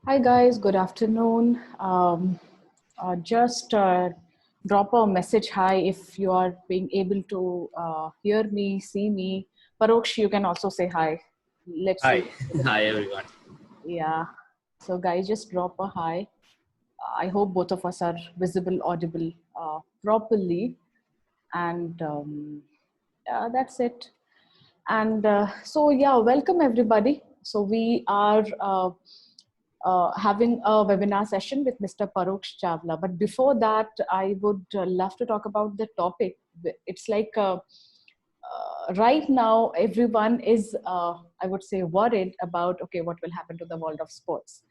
Hi guys, good afternoon. Just drop a message hi if you are being able to hear me, see me. Paroksh, you can also say hi. Let's see. Hi, hi everyone. Yeah. So guys, just drop a hi. I hope both of us are visible, audible properly. And that's it. And yeah, welcome everybody. So we are having a webinar session with Mr. Paroksh Chawla. But before that, I would love to talk about the topic. It's like right now, everyone is, I would say, worried about, okay, what will happen to the world of sports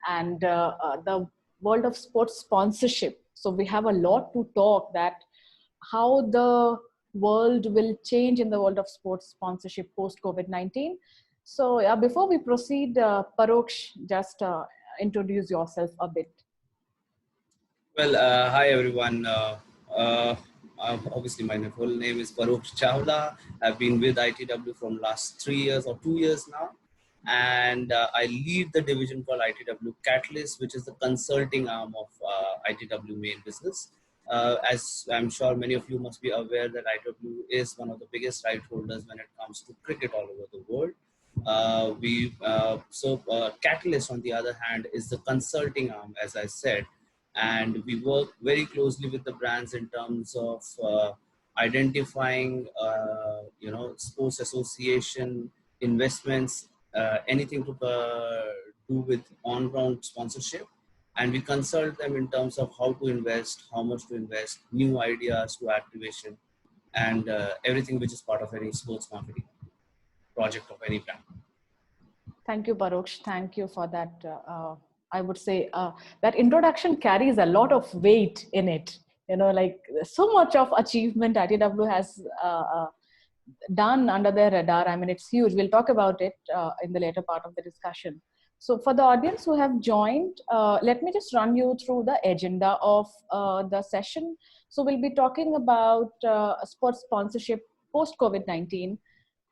and the world of sports sponsorship. So we have a lot to talk that how the world will change in the world of sports sponsorship post COVID-19. So before we proceed, Paroksh, just introduce yourself a bit. Well, hi everyone. Obviously, my full name is Paroksh Chawla. I've been with ITW from last 3 years or 2 years now, and I lead the division called ITW Catalyst, which is the consulting arm of ITW main business. As I'm sure many of you must be aware that ITW is one of the biggest right holders when it comes to cricket all over the world. Catalyst, on the other hand, is the consulting arm, as I said, and we work very closely with the brands in terms of identifying, sports association investments, anything to do with on-ground sponsorship, and we consult them in terms of how to invest, how much to invest, new ideas to activation, and everything which is part of any sports marketing project of any brand. Thank you, Paroksh. Thank you for that. I would say that introduction carries a lot of weight in it. You know, like so much of achievement ITW has done under their radar. I mean, it's huge. We'll talk about it in the later part of the discussion. So for the audience who have joined, let me just run you through the agenda of the session. So we'll be talking about sports sponsorship post COVID-19,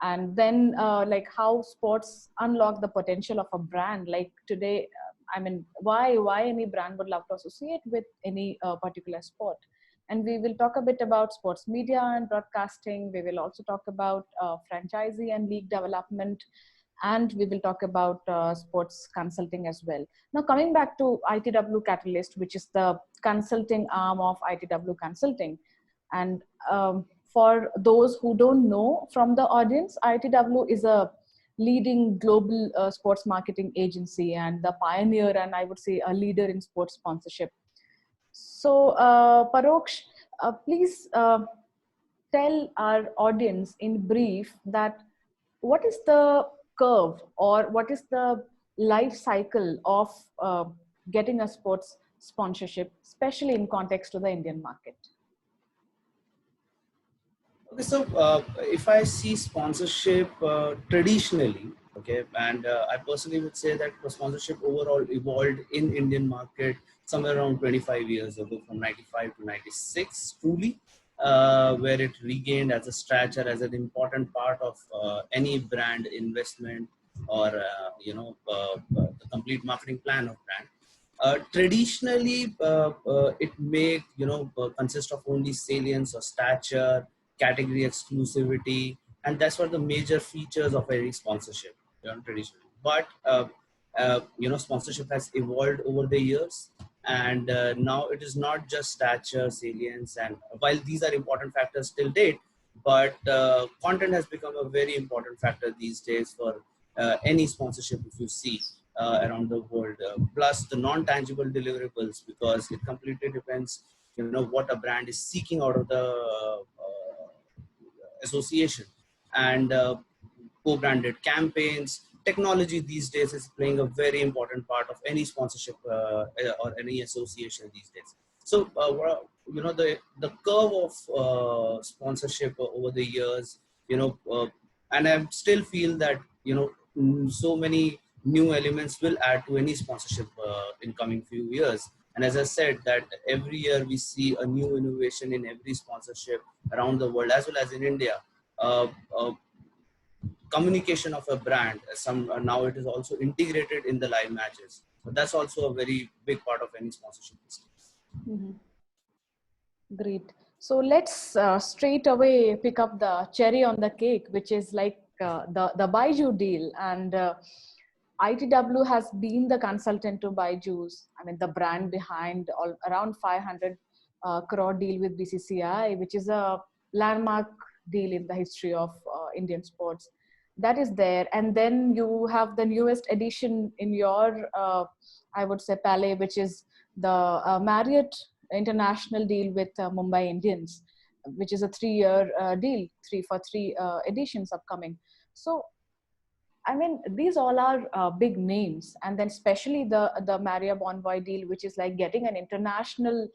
and then like how sports unlock the potential of a brand. Like today, I mean, why any brand would love to associate with any particular sport. And we will talk a bit about sports media and broadcasting. We will also talk about franchisee and league development, and we will talk about sports consulting as well. Now, coming back to ITW Catalyst, which is the consulting arm of ITW Consulting. And for those who don't know from the audience, ITW is a leading global sports marketing agency and the pioneer, and I would say a leader in sports sponsorship. So, Paroksh, please tell our audience in brief that what is the curve or what is the life cycle of getting a sports sponsorship, especially in context to the Indian market? Okay, so if I see sponsorship traditionally, okay, and I personally would say that the sponsorship overall evolved in Indian market somewhere around 25 years ago, from 95 to 96, truly, where it regained as a stature, as an important part of any brand investment or the complete marketing plan of brand. Traditionally, it may consist of only salience or stature, category exclusivity, and that's what the major features of any sponsorship, traditionally. But sponsorship has evolved over the years, and now it is not just stature, salience, and while these are important factors till date, but content has become a very important factor these days for any sponsorship. If you see around the world, plus the non-tangible deliverables, because it completely depends, what a brand is seeking out of the association, and co-branded campaigns. Technology these days is playing a very important part of any sponsorship or any association these days. So the curve of sponsorship over the years, and I still feel that so many new elements will add to any sponsorship in coming few years. And as I said, that every year we see a new innovation in every sponsorship around the world, as well as in India. Uh, uh, Communication of a brand, now it is also integrated in the live matches. So that's also a very big part of any sponsorship business. Mhm. Great. So let's straight away pick up the cherry on the cake, which is like the Baiju deal. And ITW has been the consultant to Baiju's. I mean, the brand behind around 500 crore deal with BCCI, which is a landmark deal in the history of Indian sports. That is there. And then you have the newest addition in your, I would say, palette, which is the Marriott international deal with Mumbai Indians, which is a 3-year deal, three editions upcoming. So, I mean, these all are big names, and then especially the Marriott Bonvoy deal, which is like getting an international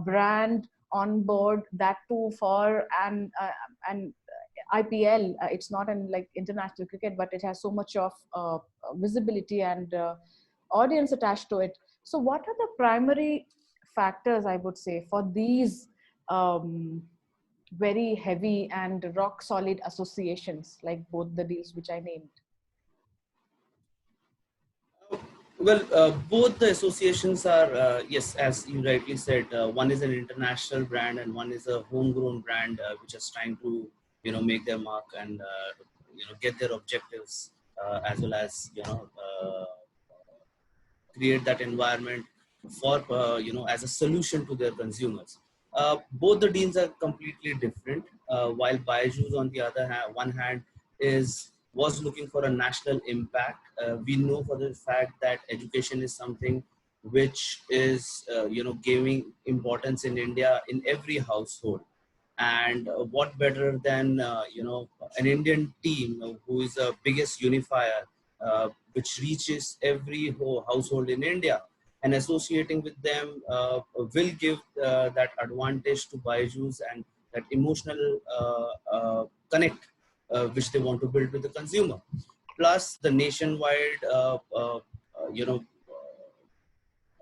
brand on board. That too for an IPL. It's not in like international cricket, but it has so much of visibility and audience attached to it. So, what are the primary factors, I would say, for these very heavy and rock solid associations, like both the deals which I named? Well, both the associations are, yes, as you rightly said, one is an international brand and one is a homegrown brand, which is trying to, make their mark and, get their objectives, as well as, create that environment for, as a solution to their consumers. Both the deals are completely different. While Byju's, on the other hand, one hand, was looking for a national impact. We know for the fact that education is something which is, giving importance in India in every household. And what better than, an Indian team who is the biggest unifier, which reaches every household in India, and associating with them will give that advantage to Byju's and that emotional connect which they want to build with the consumer. Plus the nationwide,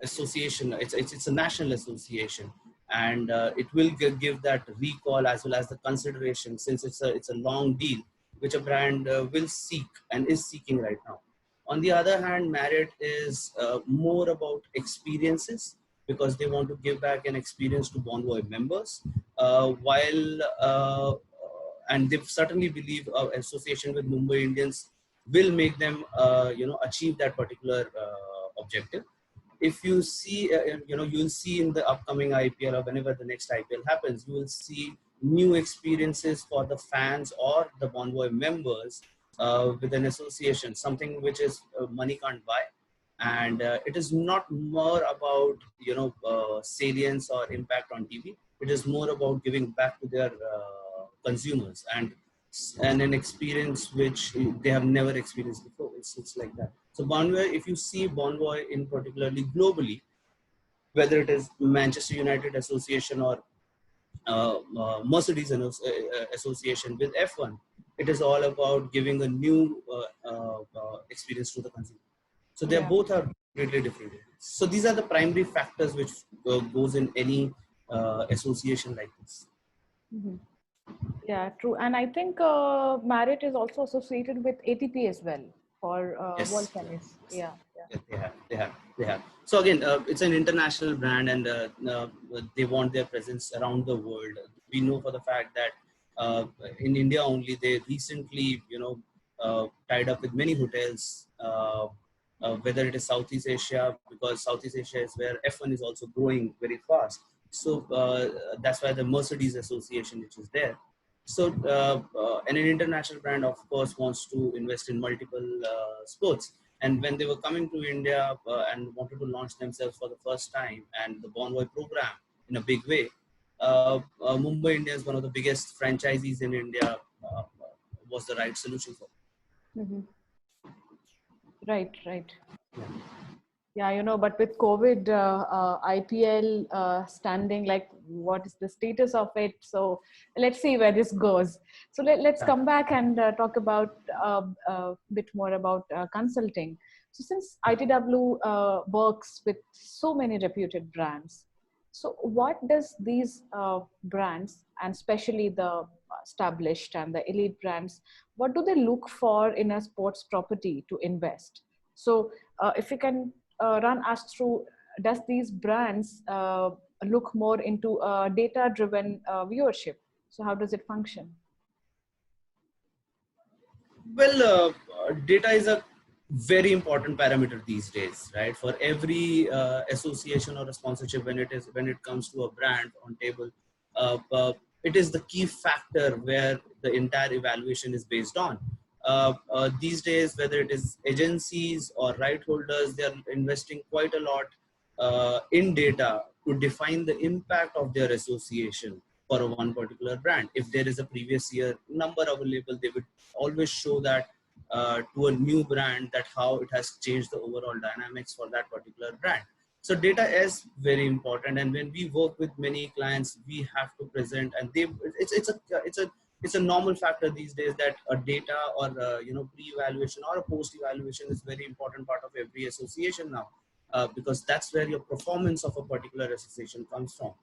association. It's a national association, and it will give that recall as well as the consideration, since it's a long deal which a brand will seek and is seeking right now. On the other hand, Marriott is more about experiences, because they want to give back an experience to Bonvoy members, while and they certainly believe association with Mumbai Indians will make them achieve that particular objective. If you see, you'll see in the upcoming IPL, or whenever the next IPL happens, you will see new experiences for the fans or the Bonvoy members with an association, something which is money can't buy. And it is not more about, salience or impact on TV. It is more about giving back to their consumers and an experience which they have never experienced before. It's like that. So Bonvoy, if you see Bonvoy in particularly globally, whether it is Manchester United Association or Mercedes Association with F1, it is all about giving a new experience to the consumer. So they Yeah. both are completely different. So these are the primary factors which goes in any association like this. Mhm. Yeah, true. And I think Marriott is also associated with ATP as well for world Yes. tennis. Yes. Yeah, yeah. Yeah, they have. So again, it's an international brand, and they want their presence around the world. We know for the fact that in India only, they recently, tied up with many hotels, whether it is Southeast Asia, because Southeast Asia is where F1 is also growing very fast. So that's why the Mercedes Association, which is there. So, and an international brand, of course, wants to invest in multiple sports. And when they were coming to India and wanted to launch themselves for the first time, and the Bonvoy program in a big way, Mumbai Indians, one of the biggest franchisees in India, was the right solution for. Hmm. Right, right. Yeah, but with COVID, IPL standing, like, what is the status of it? So let's see where this goes. So let's Yeah. come back and talk about a bit more about consulting. So since ITW works with so many reputed brands, so what does these brands, and especially the established and the elite brands, what do they look for in a sports property to invest? So if you can run us through, does these brands look more into data driven viewership? So how does it function? Well, data is a very important parameter these days, right? For every association or a sponsorship, when it comes to a brand on table, it is the key factor where the entire evaluation is based on. These days, whether it is agencies or right holders, they are investing quite a lot in data to define the impact of their association for a one particular brand. If there is a previous year number available, they would always show that to a new brand, that how it has changed the overall dynamics for that particular brand. So data is very important, and when we work with many clients, we have to present, and it's a normal factor these days that a data or pre-evaluation or a post-evaluation is very important part of every association now, because that's where your performance of a particular association comes from.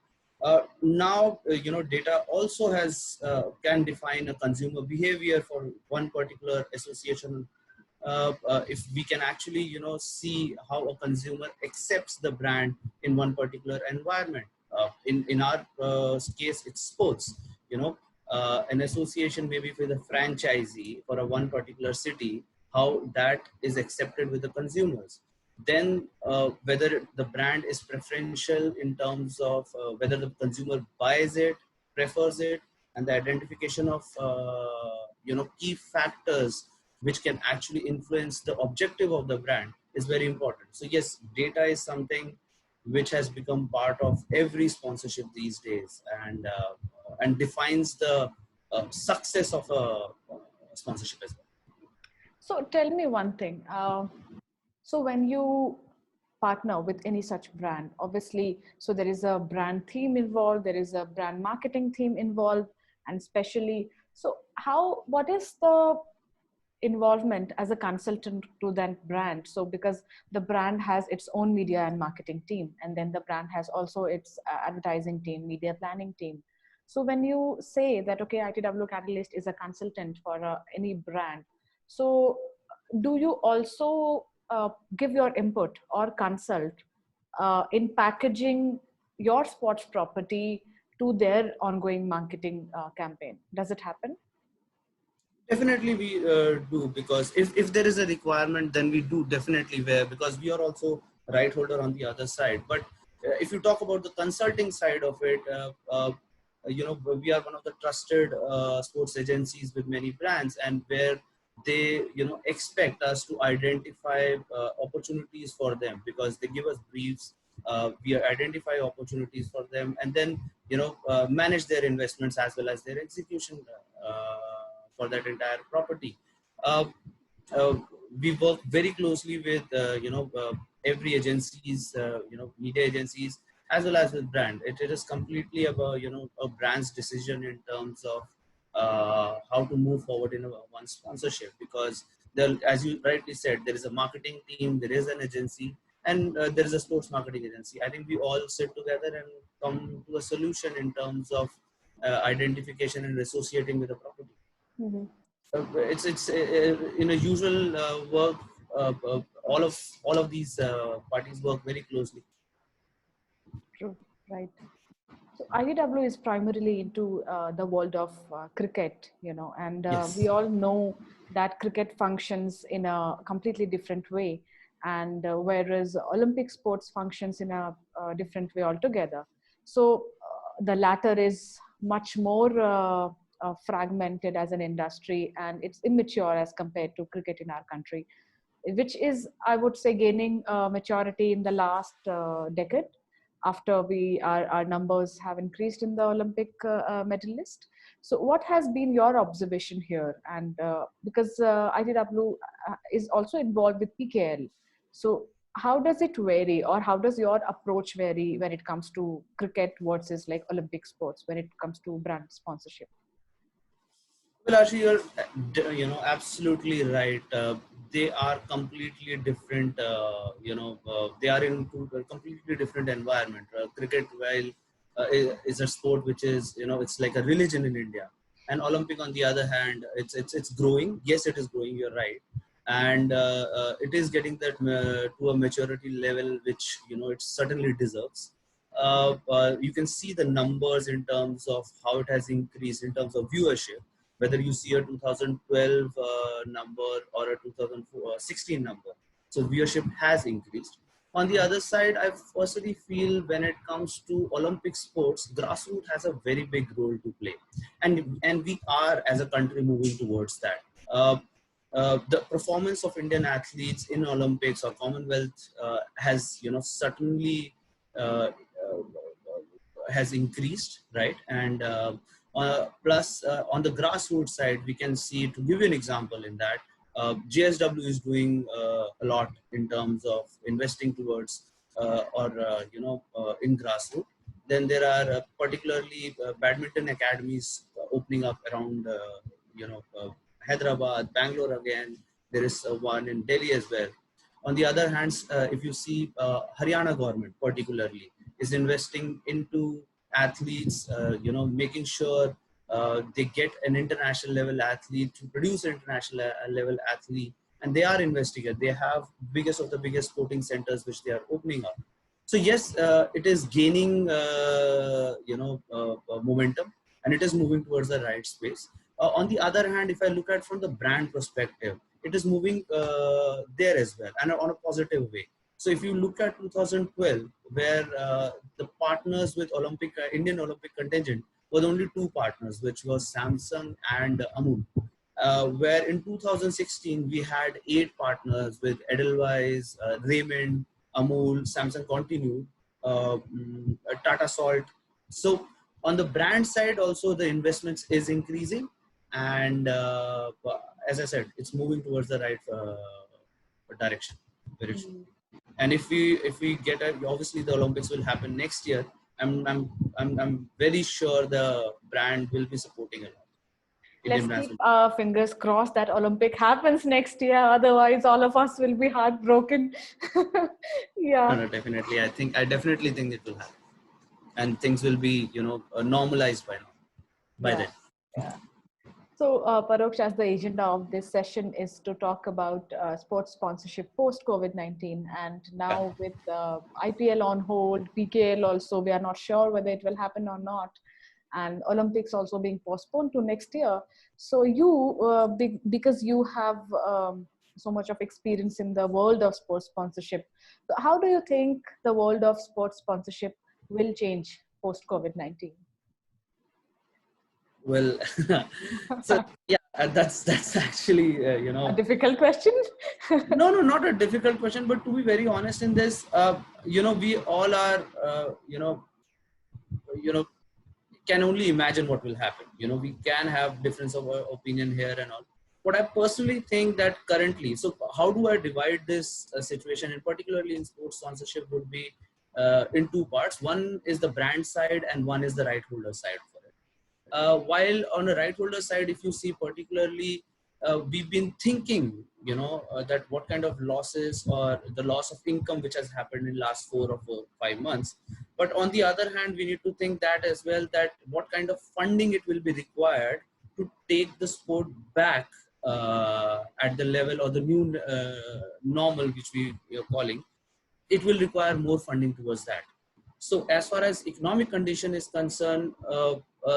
Now, data also has can define a consumer behavior for one particular association. If we can actually, see how a consumer accepts the brand in one particular environment. In our case, it's sports. An association maybe with a franchisee for a one particular city, how that is accepted with the consumers. Then whether the brand is preferential in terms of whether the consumer buys it, prefers it, and the identification of key factors which can actually influence the objective of the brand is very important. So yes, data is something which has become part of every sponsorship these days, and defines the success of a sponsorship as well. So tell me one thing. So when you partner with any such brand, obviously, so there is a brand theme involved, there is a brand marketing theme involved, and especially, so what is the involvement as a consultant to that brand? So because the brand has its own media and marketing team, and then the brand has also its advertising team, media planning team. So when you say that, okay, ITW Catalyst is a consultant for any brand, so do you also give your input or consult in packaging your sports property to their ongoing marketing campaign? Does it happen? Definitely we do, because if there is a requirement, then we do definitely wear, because we are also right holder on the other side. But if you talk about the consulting side of it, we are one of the trusted sports agencies with many brands, and where they expect us to identify opportunities for them, because they give us briefs. We identify opportunities for them, and then manage their investments as well as their execution for that entire property. Uh, uh, we work very closely with every agencies, media agencies, as well as with brand. It is completely about a brand's decision in terms of how to move forward in one sponsorship, because there, as you rightly said, there is a marketing team, there is an agency, and there is a sports marketing agency. I think we all sit together and come to a solution in terms of identification and associating with the property. Mm-hmm. It's in a usual work. All of these parties work very closely. True, right. So ITW is primarily into the world of cricket, and we Yes. all know that cricket functions in a completely different way, and whereas Olympic sports functions in a different way altogether. So the latter is much more fragmented as an industry, and it's immature as compared to cricket in our country, which is, I would say, gaining maturity in the last decade, after our numbers have increased in the Olympic medal list. So what has been your observation here? And because ITW is also involved with PKL, so how does it vary, or how does your approach vary when it comes to cricket versus like Olympic sports, when it comes to brand sponsorship? Well, Arshi, you're absolutely right. They are completely different. They are in a completely different environment. Cricket, while is a sport which is it's like a religion in India, and Olympic on the other hand, it's growing. Yes, it is growing. You're right. and it is getting that to a maturity level which it certainly deserves. You can see the numbers in terms of how it has increased in terms of viewership, whether you see a 2012 number or a 2016 number. So viewership has increased. On the other side, I personally feel when it comes to Olympic sports, grassroots has a very big role to play, and we are as a country moving towards that. The performance of Indian athletes in Olympics or Commonwealth has certainly has increased, right? And plus on the grassroots side, we can see, to give you an example in that, JSW is doing a lot in terms of investing towards in grassroots. Then there are particularly badminton academies opening up around Hyderabad, Bangalore again. There is one in Delhi as well. On the other hand, if you see Haryana government particularly is investing into athletes, making sure they get an international level athlete to produce an international level athlete, and they are investing it. They have biggest of the biggest sporting centers which they are opening up. So yes, it is gaining momentum, and it is moving towards the right space. On the other hand, if I look at from the brand perspective, it is moving there as well, and on a positive way. So if you look at 2012, where the partners with Indian Olympic contingent were only two partners, which was Samsung and Amul. Where in 2016 we had 8 partners with Edelweiss, Raymond, Amul, Samsung continued, Tata Salt. So on the brand side also the investments is increasing, and as I said, it's moving towards the right direction. Very true. And if we get obviously the Olympics will happen next year. I'm very sure the brand will be supporting a lot. Let's keep our fingers crossed that Olympic happens next year. Otherwise, all of us will be heartbroken. Yeah. No, definitely. I definitely think it will happen, and things will be normalized by then. Yeah. So, Paroksh, as the agenda of this session is to talk about sports sponsorship post COVID-19, and now with IPL on hold, PKL also, we are not sure whether it will happen or not, and Olympics also being postponed to next year. So you, because you have so much of experience in the world of sports sponsorship, so how do you think the world of sports sponsorship will change post COVID-19? Well, so yeah, that's actually a difficult question. No, not a difficult question, but to be very honest in this, we all are can only imagine what will happen. We can have difference of opinion here and all. What I personally think that currently, so how do I divide this situation, and particularly in sports sponsorship, would be in 2 parts. One is the brand side, and one is the right holder side for it. While on the right holder side, if you see particularly, we've been thinking, that what kind of losses or the loss of income which has happened in last 4 or 5 months. But on the other hand, we need to think that as well, that what kind of funding it will be required to take the sport back at the level or the new normal, which we are calling. It will require more funding towards that. So as far as economic condition is concerned,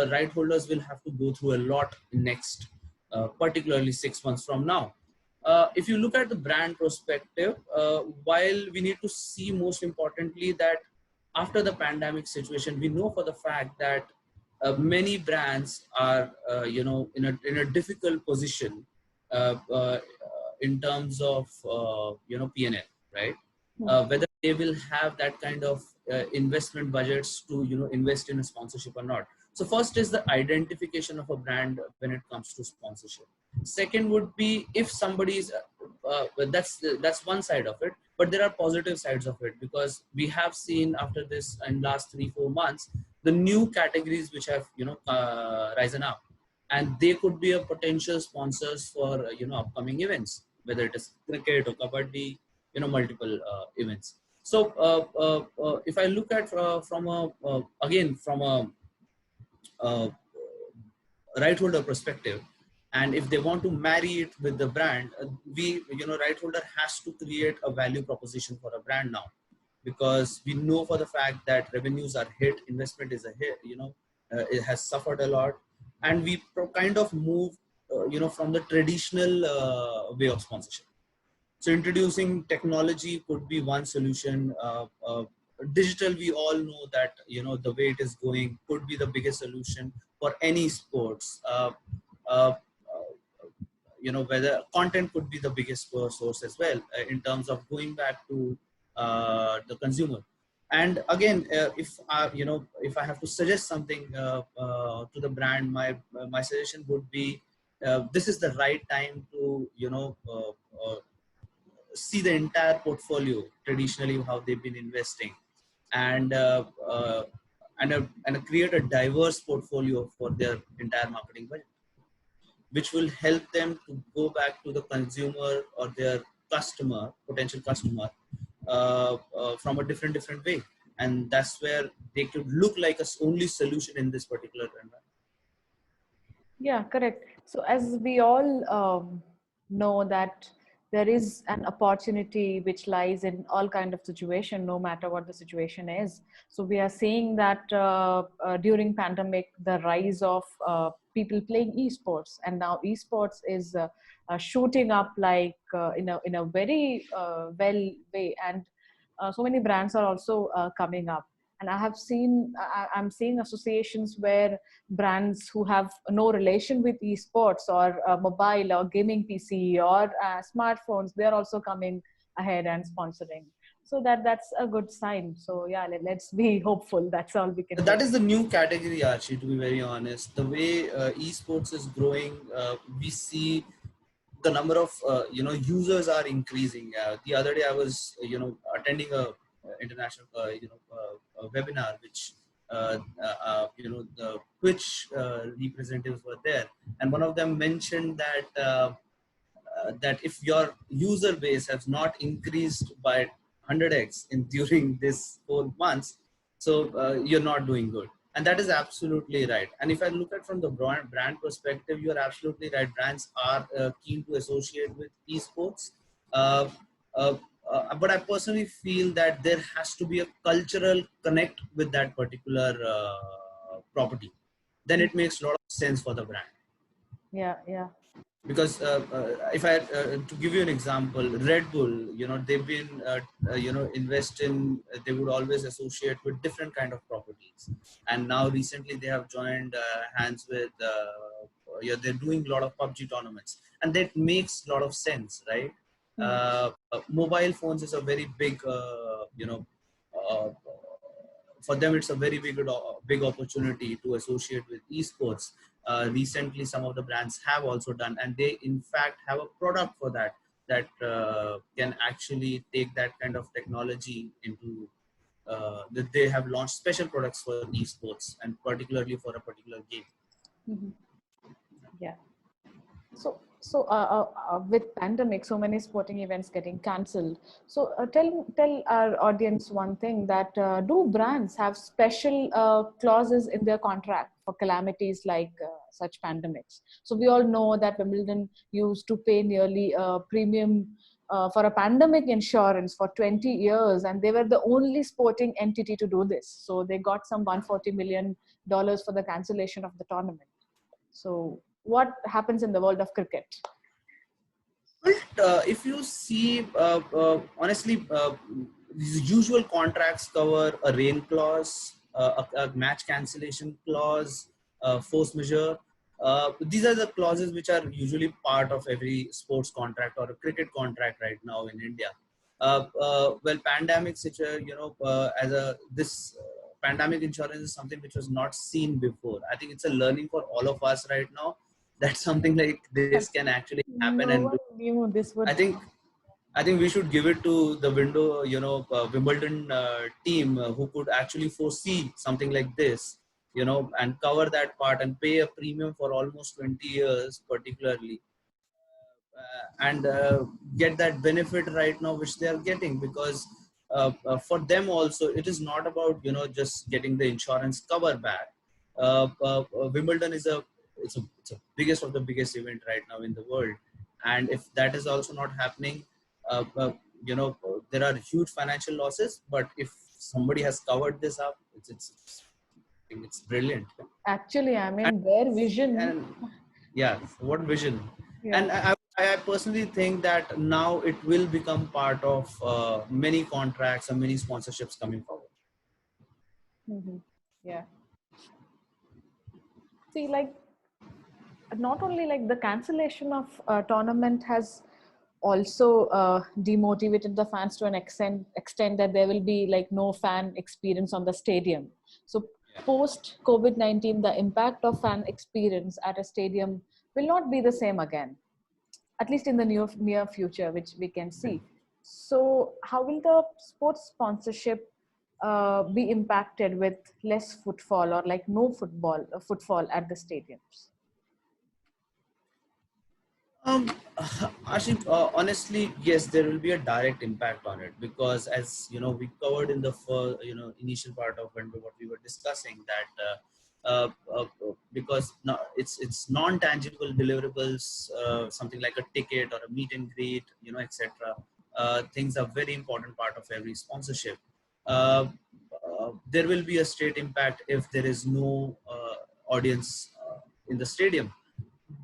right holders will have to go through a lot next, particularly 6 months from now. If you look at the brand perspective, while we need to see most importantly that after the pandemic situation, we know for the fact that many brands are, in a difficult position in terms of, P&L, right? Whether they will have that kind of investment budgets to invest in a sponsorship or not. So first is the identification of a brand when it comes to sponsorship. Second would be if somebody's that's one side of it, but there are positive sides of it, because we have seen after this in last 3-4 months the new categories which have risen up, and they could be a potential sponsors for upcoming events, whether it is cricket or kabaddi, multiple events. So if I look at from a right holder perspective, and if they want to marry it with the brand, right holder has to create a value proposition for a brand now, because we know for the fact that revenues are hit, investment is a hit, it has suffered a lot, and we kind of move from the traditional way of sponsorship. So introducing technology could be one solution. Digital, we all know that the way it is going could be the biggest solution for any sports. Uh, Whether content could be the biggest source as well, in terms of going back to the consumer. And again, if I have to suggest something to the brand, my suggestion would be, this is the right time to see the entire portfolio, traditionally how they've been investing, and create a diverse portfolio for their entire marketing budget, which will help them to go back to the consumer or their potential customer, from a different way. And that's where they could look like a only solution in this particular environment. Yeah, correct. So as we all know that there is an opportunity which lies in all kind of situation, no matter what the situation is. So we are seeing that during pandemic, the rise of people playing esports, and now esports is shooting up like in a very well way, and so many brands are also coming up. And I'm seeing associations where brands who have no relation with esports or mobile or gaming PC or smartphones, they're also coming ahead and sponsoring. So that's a good sign. So yeah, let's be hopeful. That's all we can do. That is the new category, Arshi, to be very honest. The way esports is growing, we see the number of users are increasing. The other day I was attending a international a webinar, which the Twitch representatives were there, and one of them mentioned that if your user base has not increased by 100x during this 4 months, so you're not doing good. And that is absolutely right. And if I look at from the brand perspective, you are absolutely right. Brands are keen to associate with esports. Uh, but I personally feel that there has to be a cultural connect with that particular property. Then it makes a lot of sense for the brand. Yeah. Because if I to give you an example, Red Bull, they've been invest in, they would always associate with different kind of properties, and now recently they have joined hands with they're doing a lot of PUBG tournaments, and that makes a lot of sense, right? Mobile phones is a very big uh, for them it's a very big opportunity to associate with esports. Recently some of the brands have also done, and they in fact have a product for that can actually take that kind of technology into that they have launched special products for esports, and particularly for a particular game. Yeah. So with pandemic, so many sporting events getting cancelled. So tell our audience one thing, that do brands have special clauses in their contract for calamities like such pandemics? So we all know that Wimbledon used to pay nearly a premium for a pandemic insurance for 20 years, and they were the only sporting entity to do this. So they got some $140 million for the cancellation of the tournament. So what happens in the world of cricket? But if you see, honestly, these usual contracts cover a rain clause, a match cancellation clause, force majeure. These are the clauses which are usually part of every sports contract or a cricket contract right now in India. Well, pandemic situation, this pandemic insurance is something which was not seen before. I think it's a learning for all of us right now, that something like this can actually happen. No And one knew this would. I think we should give it to the Wimbledon team who could actually foresee something like this, and cover that part and pay a premium for almost 20 years, particularly, and get that benefit right now, which they are getting. Because for them also, it is not about, just getting the insurance cover back. Wimbledon is a it's a biggest of the biggest event right now in the world, and if that is also not happening, you know, there are huge financial losses. But if somebody has covered this up, I think it's brilliant. Actually, I And, mean, their vision. and yeah, what vision. Yeah. And I personally think that now it will become part of many contracts and many sponsorships coming forward. Hmm. Yeah. See, like, not only like the cancellation of tournament has also demotivated the fans to an extent that there will be like no fan experience on the stadium. So post COVID-19, the impact of fan experience at a stadium will not be the same again, at least in the near future, which we can see. So how will the sports sponsorship be impacted with less footfall or like no footfall at the stadiums? Um, Arshi, honestly, yes, there will be a direct impact on it, because, as you know, we covered in the initial part of what we were discussing, that because no, it's non-tangible deliverables, something like a ticket or a meet and greet, you know, etc. Things are very important part of every sponsorship. Uh, there will be a straight impact if there is no audience in the stadium.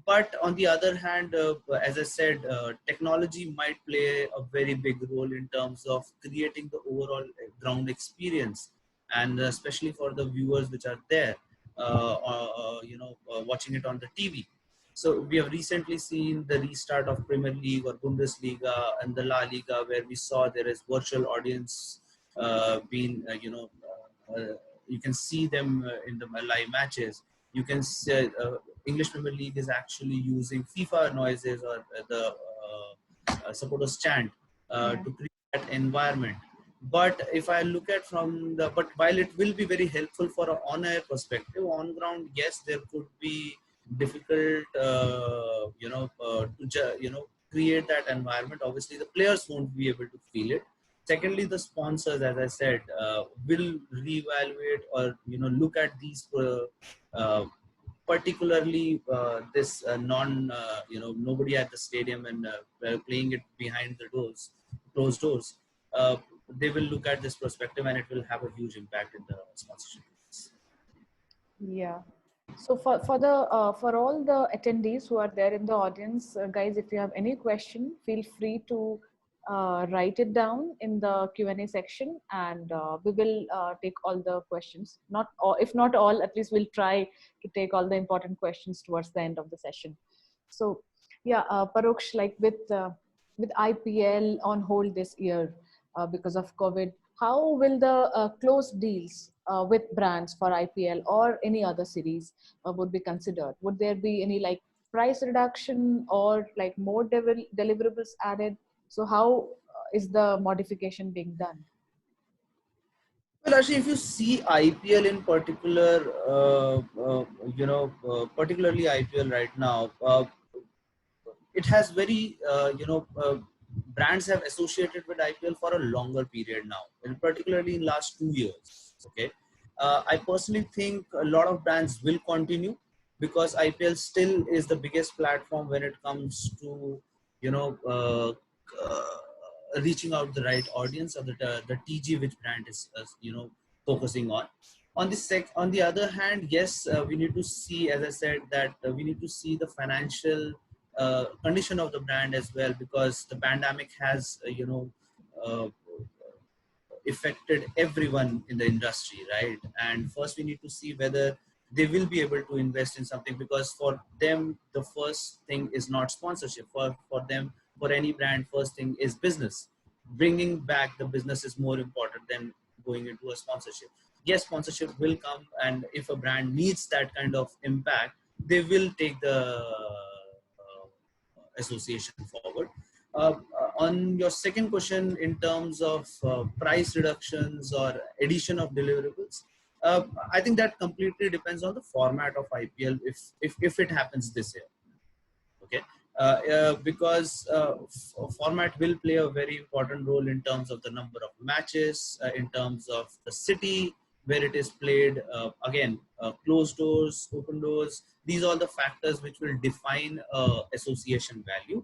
But on the other hand, as I said, technology might play a very big role in terms of creating the overall ground experience, and especially for the viewers which are there, watching it on the TV. So we have recently seen the restart of Premier League or Bundesliga and the La Liga, where we saw there is virtual audience being, you can see them in the live matches. You can see English Premier League is actually using FIFA noises or the supporters chant Yeah. to create that environment. But if I look at but while it will be very helpful for an on-air perspective, on ground, yes, there could be difficult, create that environment. Obviously, the players won't be able to feel it. Secondly, the sponsors, as I said, will reevaluate or look at these particularly this nobody at the stadium and playing it behind the doors, closed doors. They will look at this perspective, and it will have a huge impact in the sponsorship. Yeah. So for all the attendees who are there in the audience, guys, if you have any question, feel free to write it down in the Q&A section, and we will take all the questions. Not all, if not all, at least we'll try to take all the important questions towards the end of the session. So yeah, Paroksh, like with IPL on hold this year because of COVID, how will the close deals with brands for IPL or any other series would be considered? Would there be any like price reduction or like more deliverables added? So how is the modification being done? Well, actually, if you see IPL in particular, particularly IPL right now, it has very, brands have associated with IPL for a longer period now, and particularly in last 2 years. Okay, I personally think a lot of brands will continue, because IPL still is the biggest platform when it comes to, you know, reaching out the right audience, or the TG which brand is, focusing on. On the other hand, yes, we need to see, as I said, that we need to see the financial condition of the brand as well, because the pandemic has uh, affected everyone in the industry, right? And first we need to see whether they will be able to invest in something, because for them the first thing is not sponsorship. For them, for any brand, first thing is business. Bringing back the business is more important than going into a sponsorship. Yes, sponsorship will come, and if a brand needs that kind of impact, they will take the association forward. On your second question, in terms of price reductions or addition of deliverables, I think that completely depends on the format of IPL, if it happens this year. Okay, because format will play a very important role in terms of the number of matches, in terms of the city, where it is played. Again, closed doors, open doors. These are the factors which will define association value.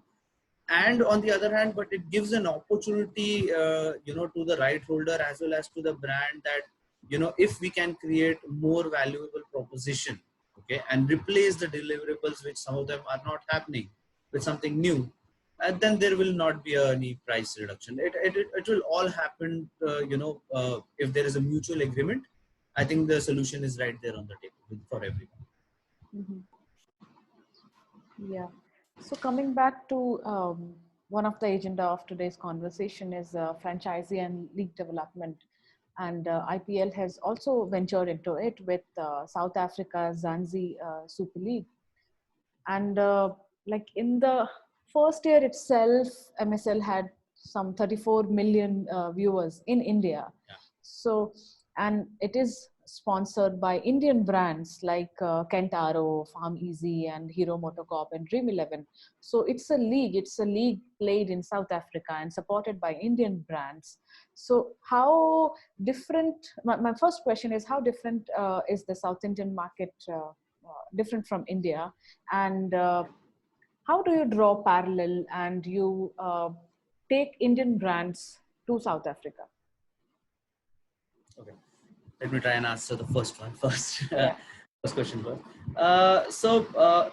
And on the other hand, but it gives an opportunity, to the right holder as well as to the brand that, if we can create more valuable proposition, okay, and replace the deliverables, which some of them are not happening, with something new, and then there will not be any price reduction. It will all happen, if there is a mutual agreement. I think the solution is right there on the table for everyone. Mhm. Yeah. So coming back to one of the agenda of today's conversation is franchisee and league development. And IPL has also ventured into it with South Africa's Zanzi Super League. And like in the first year itself, MSL had some 34 million viewers in India. Yeah. So, and it is sponsored by Indian brands like Kentaro, Farm Easy, and Hero Motocorp and Dream 11. So it's a league. It's a league played in South Africa and supported by Indian brands. So how different? My first question is, how different is the South Indian market different from India? And how do you draw parallel and you take Indian brands to South Africa? Okay, let me try and answer the first one first. Yeah. First question first.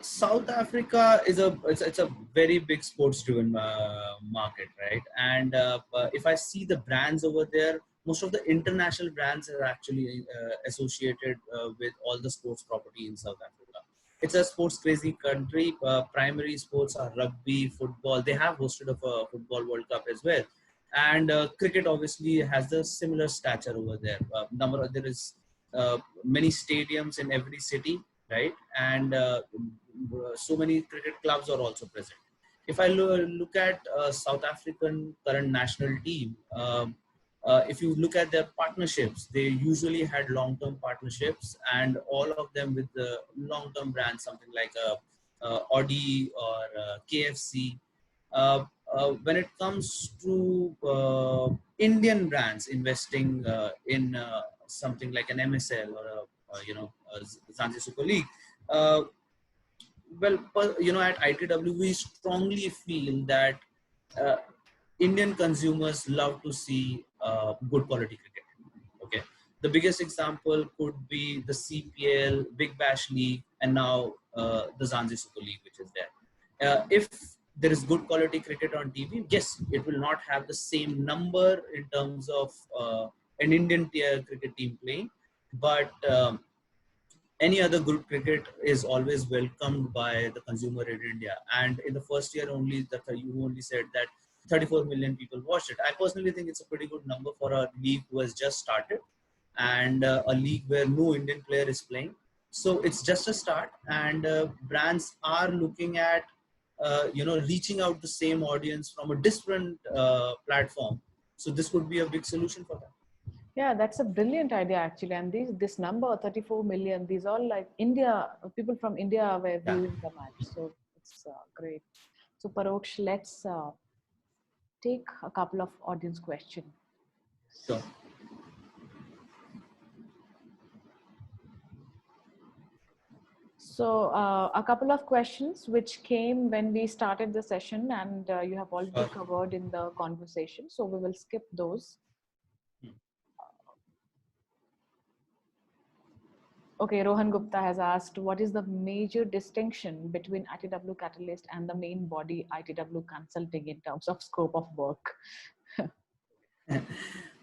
South Africa is it's a very big sports driven market, right? And if I see the brands over there, most of the international brands are actually associated with all the sports property in South Africa. It's a sports crazy country. Primary sports are rugby, football. They have hosted a football World Cup as well, and cricket obviously has a similar stature over there. There is many stadiums in every city, right? And so many cricket clubs are also present. If I look at South African current national team, if you look at their partnerships, they usually had long-term partnerships, and all of them with the long-term brands, something like Audi or KFC. When it comes to Indian brands investing in something like an MSL or a Zanzi Super League, at ITW we strongly feel that uh, Indian consumers love to see good quality cricket. Okay, the biggest example could be the CPL, Big Bash League, and now the Zanzi Super League, which is there. If there is good quality cricket on TV, yes, it will not have the same number in terms of an Indian tier cricket team playing, but any other good cricket is always welcomed by the consumer in India. And in the first year only, that you only said that 34 million people watched it. I personally think it's a pretty good number for a league who has just started, and a league where no Indian player is playing. So it's just a start, and brands are looking at reaching out the same audience from a different platform. So this could be a big solution for them. Yeah, that's a brilliant idea actually. And this number 34 million, these all like India, people from India were viewing the match. So it's great. So Paroksh, let's take a couple of audience questions. Sure. So a couple of questions which came when we started the session, and you have already covered in the conversation. So we will skip those. Okay, Rohan Gupta has asked, what is the major distinction between ITW Catalyst and the main body ITW Consulting in terms of scope of work?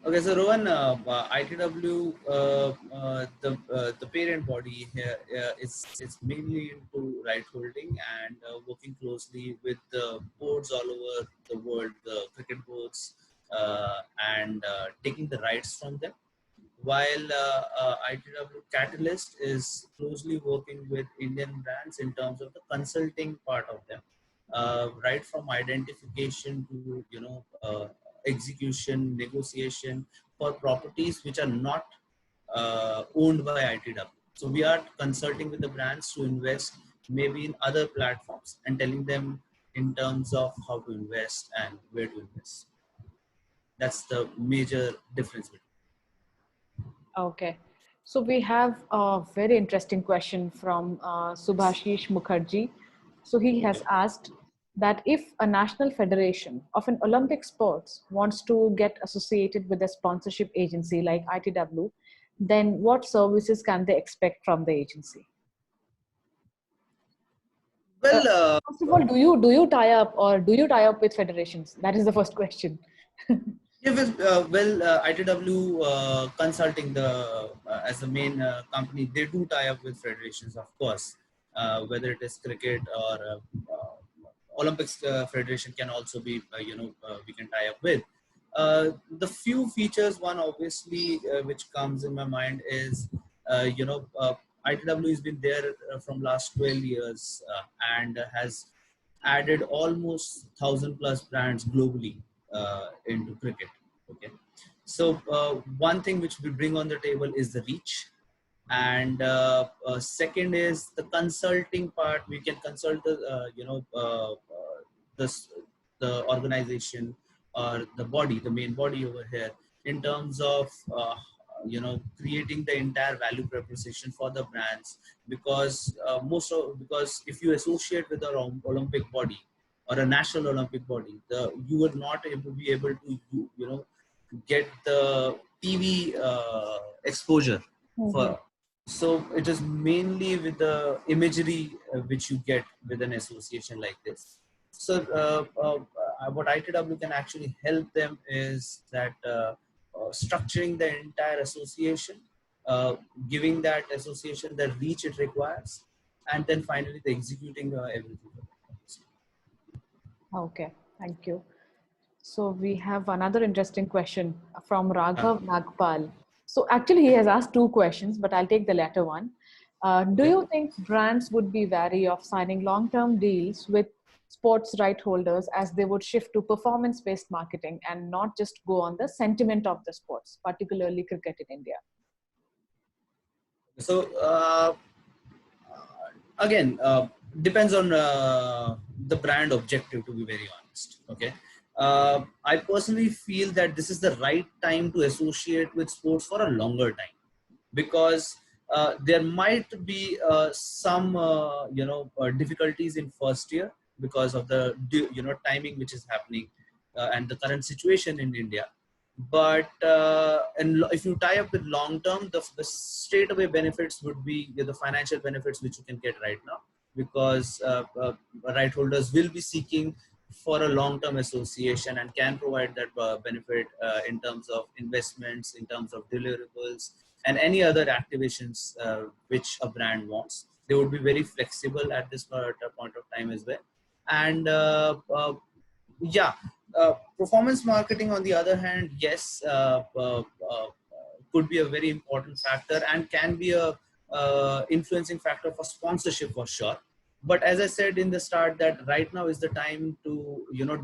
Okay, so Rohan, ITW, the parent body here is mainly into right holding and working closely with the boards all over the world, the cricket boards, and taking the rights from them. While ITW Catalyst is closely working with Indian brands in terms of the consulting part of them, right from identification to execution, negotiation for properties which are not owned by ITW. So we are consulting with the brands to invest maybe in other platforms and telling them in terms of how to invest and where to invest. That's the major difference between. Okay. So we have a very interesting question from Subhashish Mukherjee. So he has Okay. asked that if a national federation of an Olympic sports wants to get associated with a sponsorship agency like ITW, then what services can they expect from the agency? Uh, Well, First of all, do you tie up or do you tie up with federations? That is the first question. yeah, ITW Consulting, as the main company, they do tie up with federations, of course. Whether it is cricket or Olympics Federation can also be, we can tie up with. The few features, one obviously which comes in my mind is, ITW has been there from last 12 years and has added almost 1,000 plus brands globally into cricket. Okay, so one thing which we bring on the table is the reach, and second is the consulting part. We can consult this the organization or the body, the main body over here, in terms of creating the entire value proposition for the brands, because because if you associate with an Olympic body or a national Olympic body, you would not be able to get the TV exposure Mhm. for. So it is mainly with the imagery which you get with an association like this. So what ITW can actually help them is that structuring the entire association, uh, giving that association the reach it requires, and then finally the executing everything. Okay, thank you. So we have another interesting question from Uh, Raghav Nagpal. So actually, he has asked two questions, but I'll take the latter one. Do okay. you think brands would be wary of signing long-term deals with sports right holders as they would shift to performance-based marketing and not just go on the sentiment of the sports, particularly cricket in India? So again, depends on the brand objective, to be very honest. Okay, I personally feel that this is the right time to associate with sports for a longer time, because there might be some difficulties in first year because of the timing which is happening and the current situation in India. But if you tie up with long term, the straight away benefits would be the financial benefits which you can get right now, because right holders will be seeking for a long term association and can provide that benefit in terms of investments, in terms of deliverables, and any other activations which a brand wants. They would be very flexible at this point of time as well. And yeah, performance marketing, on the other hand, yes, could be a very important factor and can be a influencing factor for sponsorship for sure. But as I said in the start, that right now is the time to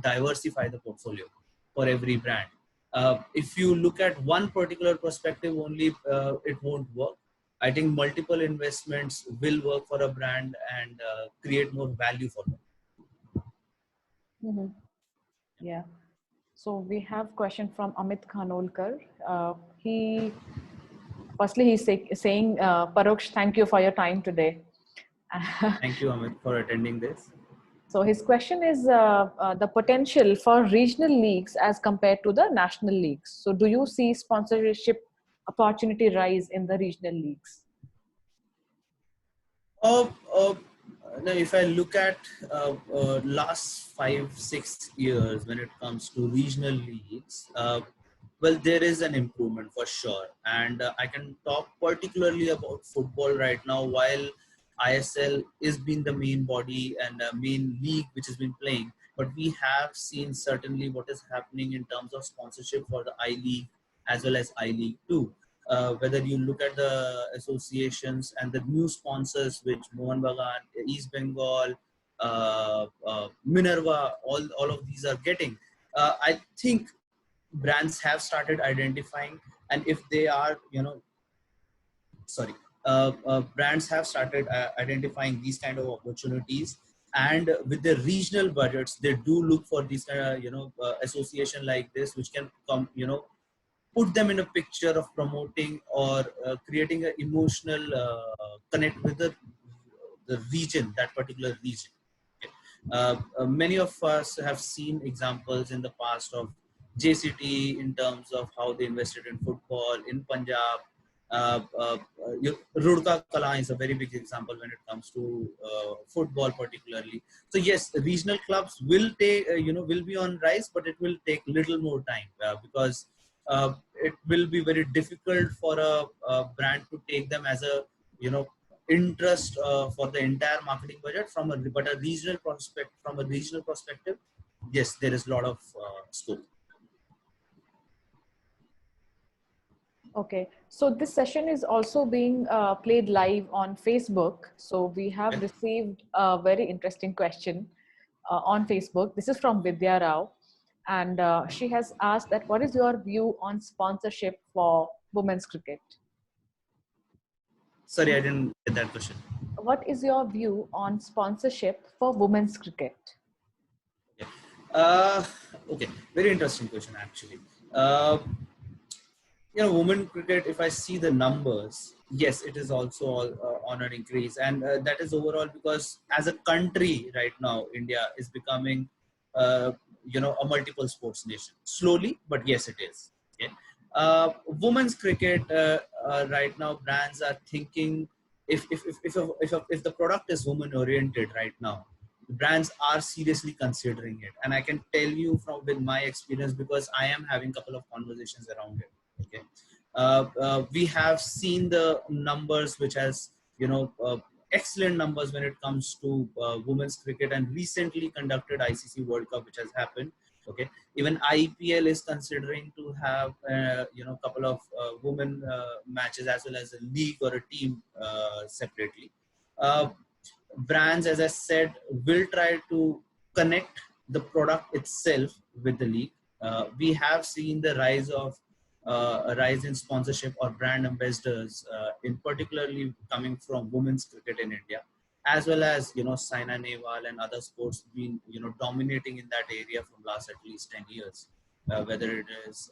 diversify the portfolio for every brand. If you look at one particular perspective only, it won't work. I think multiple investments will work for a brand and create more value for them. Mhm. Yeah. So we have question from Amit Khanolkar. He's saying, Paroksh, thank you for your time today. Thank you, Amit, for attending this. So his question is the potential for regional leagues as compared to the national leagues. So do you see sponsorship opportunity rise in the regional leagues? Uh, uh, Now, if I look at last 5-6 years when it comes to regional leagues, well, there is an improvement for sure, and I can talk particularly about football right now. While ISL is being the main body and main league which has been playing, but we have seen certainly what is happening in terms of sponsorship for the I League as well as I League 2. Whether you look at the associations and the new sponsors, which Mohan Bagan, East Bengal, Minerva, all of these are getting. I think brands have started identifying, and if they are, sorry, brands have started identifying these kind of opportunities. And with the regional budgets, they do look for these association like this, which can come, put them in a picture of promoting or creating an emotional connect with the region, that particular region. Okay. Many of us have seen examples in the past of JCT in terms of how they invested in football in Punjab. Rudka Kala is a very big example when it comes to football, particularly. So yes, regional clubs will take, will be on rise, but it will take little more time because it will be very difficult for a brand to take them as a, interest for the entire marketing budget but a regional prospect from a regional perspective. Yes, there is a lot of scope. Okay, so this session is also being played live on Facebook. So we have received a very interesting question on Facebook. This is from Vidya Rao, and she has asked that what is your view on sponsorship for women's cricket? Sorry, I didn't get that question. What is your view on sponsorship for women's cricket? Okay, uh, okay. Very interesting question, actually. Uh, women cricket, if I see the numbers, yes, it is also on an increase. And that is overall because as a country right now, India is becoming, a multiple sports nation. Slowly, but yes, it is. Okay. Women's cricket, right now, brands are thinking if the product is women oriented right now, brands are seriously considering it. And I can tell you from with my experience, because I am having a couple of conversations around it. Okay. We have seen the numbers which has excellent numbers when it comes to women's cricket, and recently conducted ICC World Cup which has happened. Okay. Even IPL is considering to have couple of women matches, as well as a league or a team separately. Brands, as I said, will try to connect the product itself with the league. We have seen the rise of a rise in sponsorship or brand ambassadors, in particularly coming from women's cricket in India, as well as Saina Nehwal and other sports been dominating in that area from last at least 10 years. Whether it is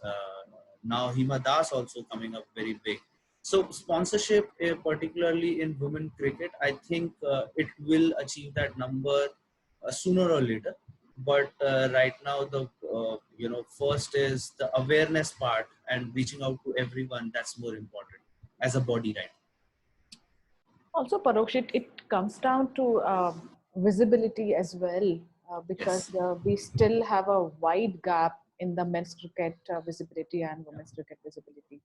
now Hima Das also coming up very big. So sponsorship, particularly in women cricket, I think it will achieve that number sooner or later. But right now, the first is the awareness part and reaching out to everyone. That's more important as a body, right? Also, Paroksh, it comes down to visibility as well, because Yes. we still have a wide gap in the men's cricket visibility and women's cricket visibility.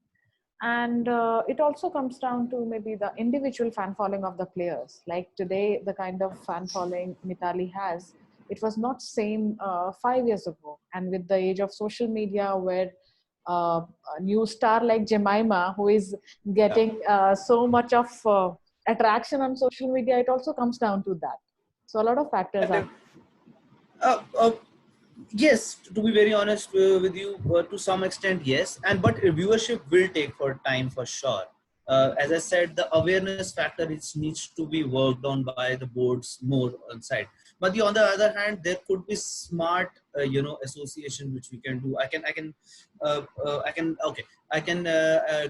And it also comes down to maybe the individual fan following of the players. Like today, the kind of fan following Mitali has, it was not same 5 years ago. And with the age of social media, where a new star like Jemima, who is Yeah. getting so much of attraction on social media, it also comes down to that. So a lot of factors And are. uh, uh, yes, to be very honest with you, to some extent, yes. And but viewership will take for time for sure. As I said, the awareness factor needs to be worked on by the boards more on side. But on the other hand, there could be smart, association which we can do. I can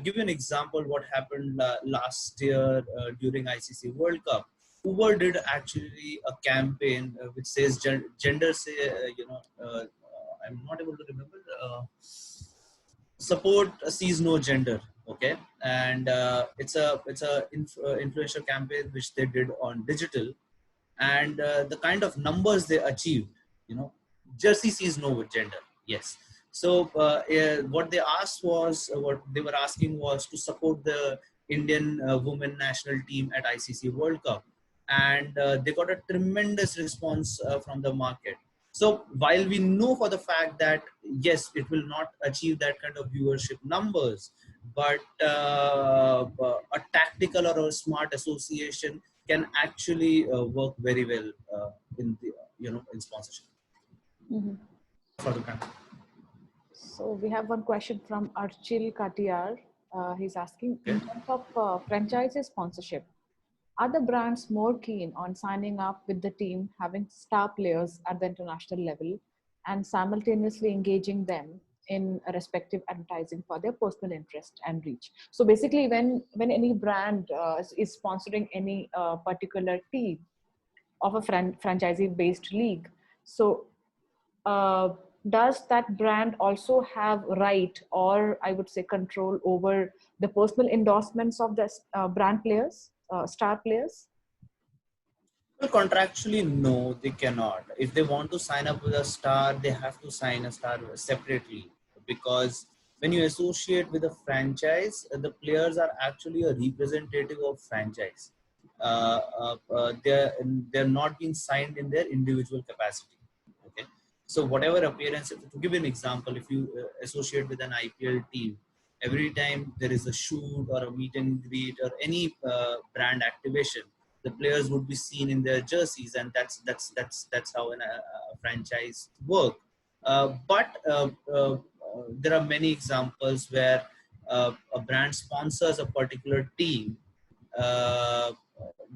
give you an example. What happened last year during ICC World Cup? Uber did actually a campaign which says gender say I'm not able to remember, support sees no gender. Okay. And it's a influential campaign which they did on digital, and the kind of numbers they achieved, jersey sees no gender. Yes. So what they asked was, what they were asking was to support the Indian women national team at ICC World Cup, and they got a tremendous response from the market. So while we know for the fact that yes, it will not achieve that kind of viewership numbers, but a tactical or a smart association can actually work very well in the in sponsorship Mhm. for the brand. So we have one question from Archil Katiyar. He's asking, Okay. in terms of franchise sponsorship, are the brands more keen on signing up with the team, having star players at the international level, and simultaneously engaging them in respective advertising for their personal interest and reach. So basically, when any brand is sponsoring any particular team of a franchisee based league, so uh, does that brand also have right, or I would say control over the personal endorsements of the brand players, star players? Well, contractually, no, they cannot. If they want to sign up with a star, they have to sign a star separately, because when you associate with a franchise, the players are actually a representative of franchise. They're not being signed in their individual capacity. Okay, so whatever appearance. To give you an example, if you associate with an IPL team, every time there is a shoot or a meet and greet or any brand activation, the players would be seen in their jerseys, and that's how a franchise work. But there are many examples where a brand sponsors a particular team uh,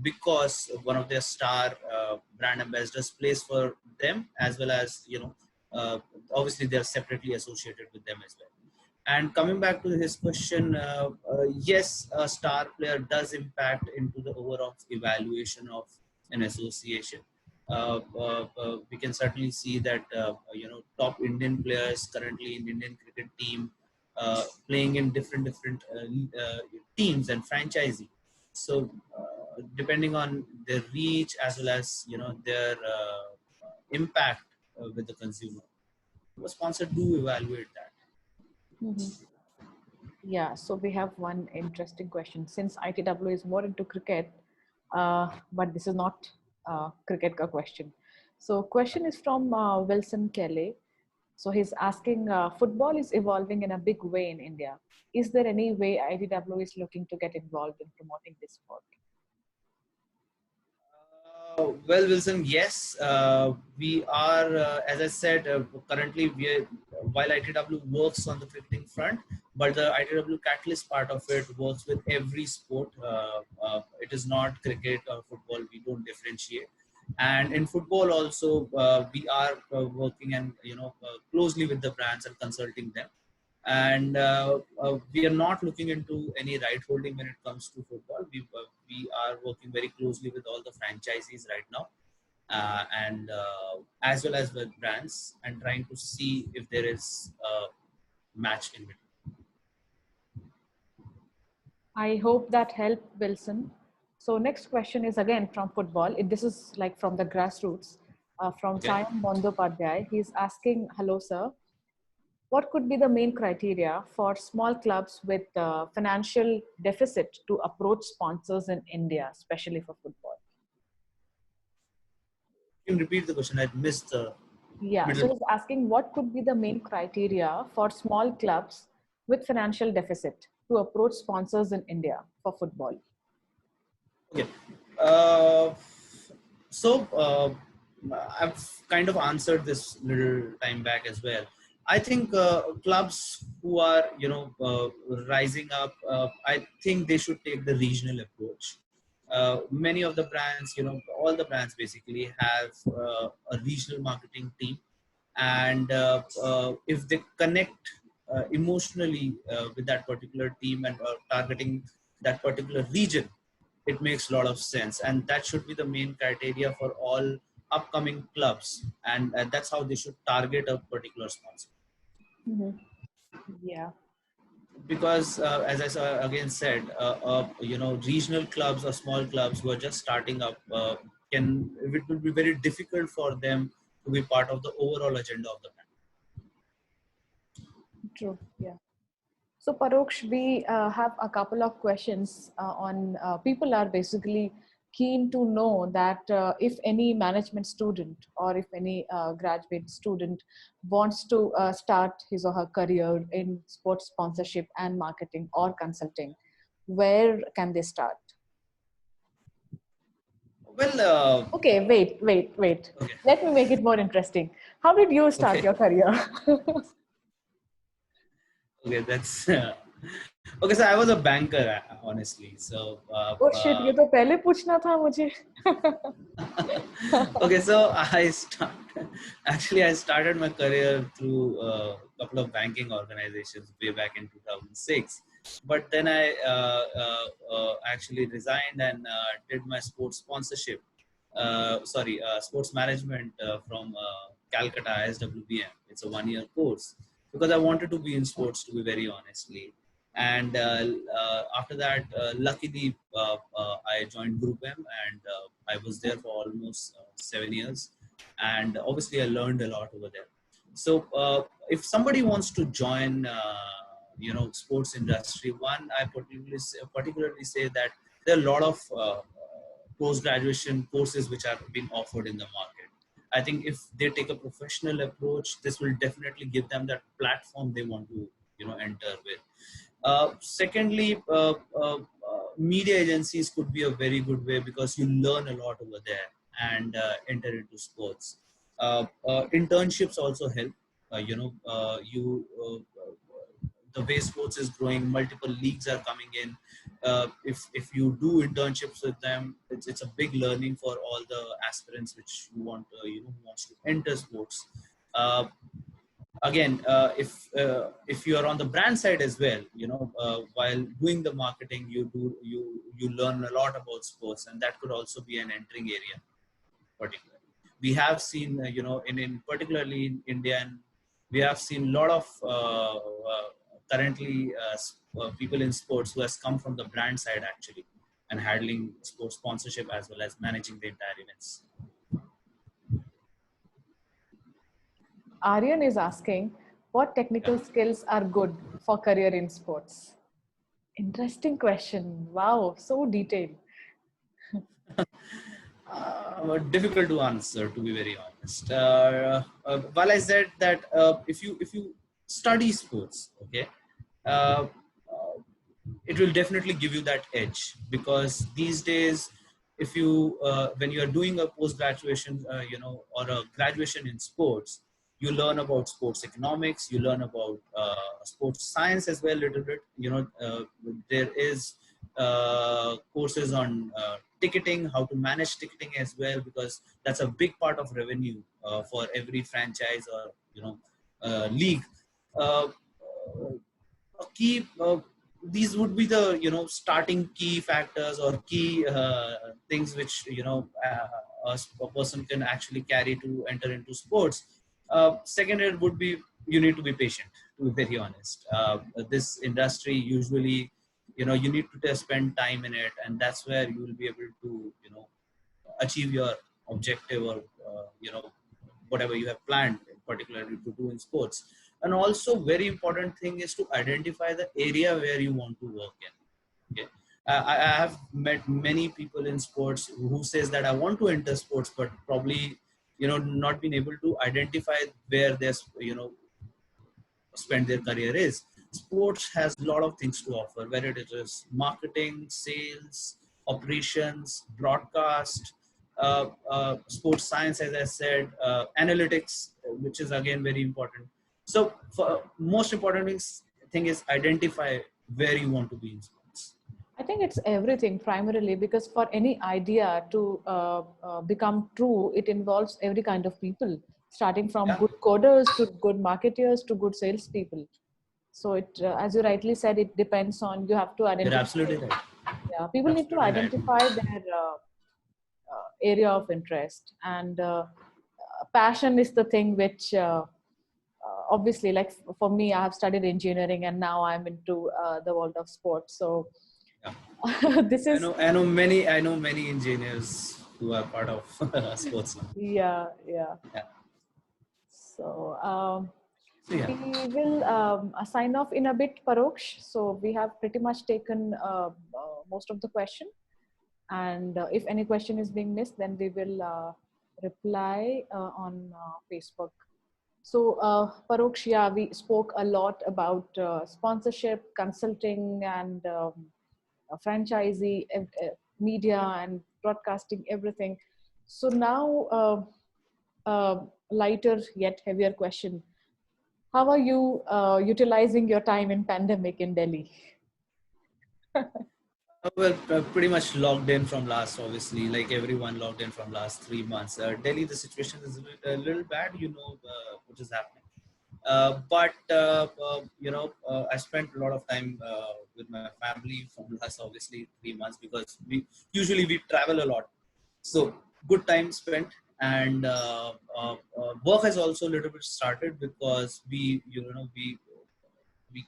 because one of their star brand ambassadors plays for them, as well as uh, obviously they're separately associated with them as well. And coming back to his question, yes, a star player does impact into the overall evaluation of an association. We can certainly see that top Indian players currently in Indian cricket team playing in different teams and franchisee. So depending on their reach as well as their impact with the consumer, the sponsor do evaluate that. Mhm. Yeah, so we have one interesting question. Since ITW is more into cricket, but this is not cricket ka question. So question is from Wilson Kelly. So he's asking, football is evolving in a big way in India. Is there any way ITW is looking to get involved in promoting this sport? Well, Wilson, yes, we are, as I said, currently while ITW works on the cricketing front, but the ITW Catalyst part of it works with every sport. It is not cricket or football, we don't differentiate. And in football also, we are working and closely with the brands and consulting them. And we are not looking into any right holding when it comes to football. We are working very closely with all the franchisees right now, and as well as with brands, and trying to see if there is a match in between. I hope that helped, Wilson. So next question is again from football. This is like from the grassroots, from Okay. Sayam Bandopadhyay. He's asking, hello, sir. What could be the main criteria for small clubs with financial deficit to approach sponsors in India, especially for football? You can repeat the question. I missed the Yeah, so middle. he's asking what could be the main criteria for small clubs with financial deficit to approach sponsors in India for football? Okay. Uh, so I've kind of answered this little time back as well. I think clubs who are rising up, I think they should take the regional approach. Many of the brands, all the brands basically have a regional marketing team, and if they connect emotionally with that particular team and targeting that particular region, it makes a lot of sense, and that should be the main criteria for all upcoming clubs, and that's how they should target a particular sponsor. Mm-hmm. Yeah. Because as I again said, regional clubs or small clubs who are just starting up, it will be very difficult for them to be part of the overall agenda of the brand. True. Yeah. So Paroksh, we have a couple of questions on people are basically keen to know that if any management student or if any graduate student wants to start his or her career in sports sponsorship and marketing or consulting, where can they start? Well, Okay, wait. okay, Let me make it more interesting. How did you start okay, your career? okay. That's okay. So I was a banker, honestly. So Oh shit, ये तो पहले पूछना था मुझे. okay, so I started. Actually, I started my career through a couple of banking organizations way back in 2006. But then I actually resigned and did my sports sponsorship, sports management from Calcutta SWBM. It's a 1 year course because I wanted to be in sports, to be very honestly. And after that, luckily, I joined Group M, and I was there for almost 7 years. And obviously, I learned a lot over there. So, if somebody wants to join, sports industry, one I particularly say that there are a lot of post-graduation courses which are being offered in the market. I think if they take a professional approach, this will definitely give them that platform they want to, enter with. Secondly, media agencies could be a very good way because you learn a lot over there and enter into sports. Internships also help. The way sports is growing, multiple leagues are coming in. If you do internships with them, it's a big learning for all the aspirants which you want who wants to enter sports. Uh, Again, if you are on the brand side as well, while doing the marketing, you learn a lot about sports, and that could also be an entering area. Particularly, we have seen in particularly in India, and we have seen a lot of currently people in sports who has come from the brand side actually, and handling sports sponsorship as well as managing the entire events. Aryan is asking, what technical skills are good for career in sports? Interesting question. Wow, so detailed. Difficult to answer, to be very honest. While I said that if you study sports, okay, uh, uh, it will definitely give you that edge, because these days, if you when you are doing a post graduation, or a graduation in sports, you learn about sports economics, you learn about sports science as well, little bit. There is courses on ticketing, how to manage ticketing as well, because that's a big part of revenue for every franchise or league. Uh, a key These would be the starting key factors or key things which a person can actually carry to enter into sports. Second, it would be you need to be patient, to be very honest. This industry usually, you need to spend time in it, and that's where you will be able to achieve your objective, or whatever you have planned particularly to do in sports. And also very important thing is to identify the area where you want to work in. Okay. I have met many people in sports who says that I want to enter sports, but probably not been able to identify where they spend their career is. Sports has a lot of things to offer, whether it is marketing, sales, operations, broadcast, sports science, as I said, analytics, which is again very important. So, for most important thing is identify where you want to be in sports. I think it's everything primarily, because for any idea to become true, it involves every kind of people, starting from Yeah, good coders to good marketers to good salespeople. So it, as you rightly said, it depends on, you have to you're identify. absolutely right. Yeah, people need to Absolutely right. identify their area of interest, and passion is the thing which obviously, like for me, I have studied engineering and now I'm into the world of sports. So Yeah. this is, I know many engineers who are part of sports now. yeah, yeah. Yeah. So So yeah. we will sign off in a bit, Paroksh. So we have pretty much taken most of the question. And if any question is being missed, then we will reply on Facebook. So Paroksh, yeah, we spoke a lot about sponsorship, consulting, and franchisee, media, and broadcasting, everything. So now, lighter yet heavier question: how are you utilizing your time in pandemic in Delhi? Well, pretty much logged in from last, obviously, like everyone logged in from last 3 months. Delhi, the situation is a little bad, what is happening. But I spent a lot of time with my family from last, obviously, 3 months, because we travel a lot. So good time spent, and work has also a little bit started, because we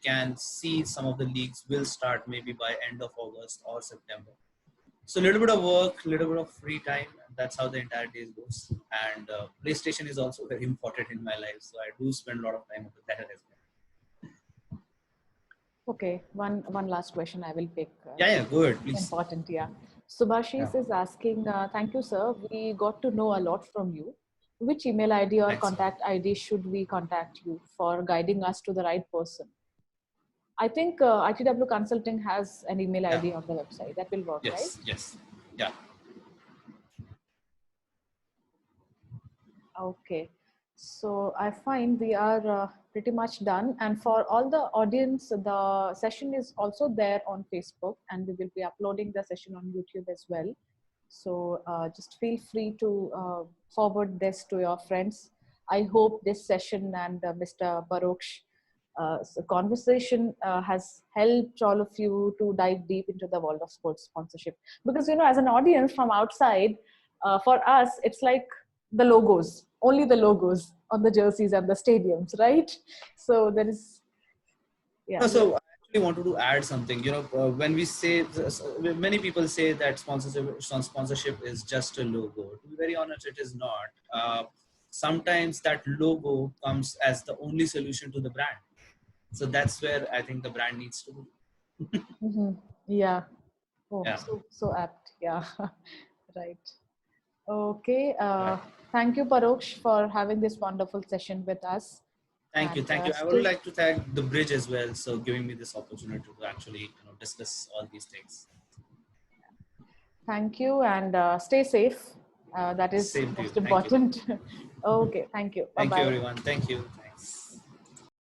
can see some of the leagues will start maybe by end of August or September. So a little bit of work, a little bit of free time. That's how the entire day goes. And PlayStation is also very important in my life, so I do spend a lot of time with that as well. Okay, one last question I will pick. Yeah, go ahead, please. Important, yeah. Subhashis is asking, thank you, sir. We got to know a lot from you. Which email ID or Thanks, contact ID should we contact you for guiding us to the right person? I think ITW Consulting has an email Yeah. ID on the website. That will work, right? Yes. Yeah. Okay. So I find we are pretty much done. And for all the audience, the session is also there on Facebook, and we will be uploading the session on YouTube as well. So just feel free to forward this to your friends. I hope this session and Mr. Paroksh conversation has helped all of you to dive deep into the world of sports sponsorship. Because, as an audience from outside, for us, it's like the logos, only the logos on the jerseys and the stadiums, right? So there is, yeah. So I actually wanted to add something. When we say this, many people say that sponsorship is just a logo. To be very honest, it is not. Sometimes that logo comes as the only solution to the brand. So that's where I think the brand needs to be. Yeah. Oh, Yeah. so apt. Yeah. Right. Okay. Right. Thank you, Paroksh, for having this wonderful session with us. Thank you. And I would like to thank the bridge as well, so giving me this opportunity to actually discuss all these things. Thank you, and stay safe. That is Same to you. most Thank you. important. Okay. Thank you. Bye Thank you, bye. everyone. Thank you.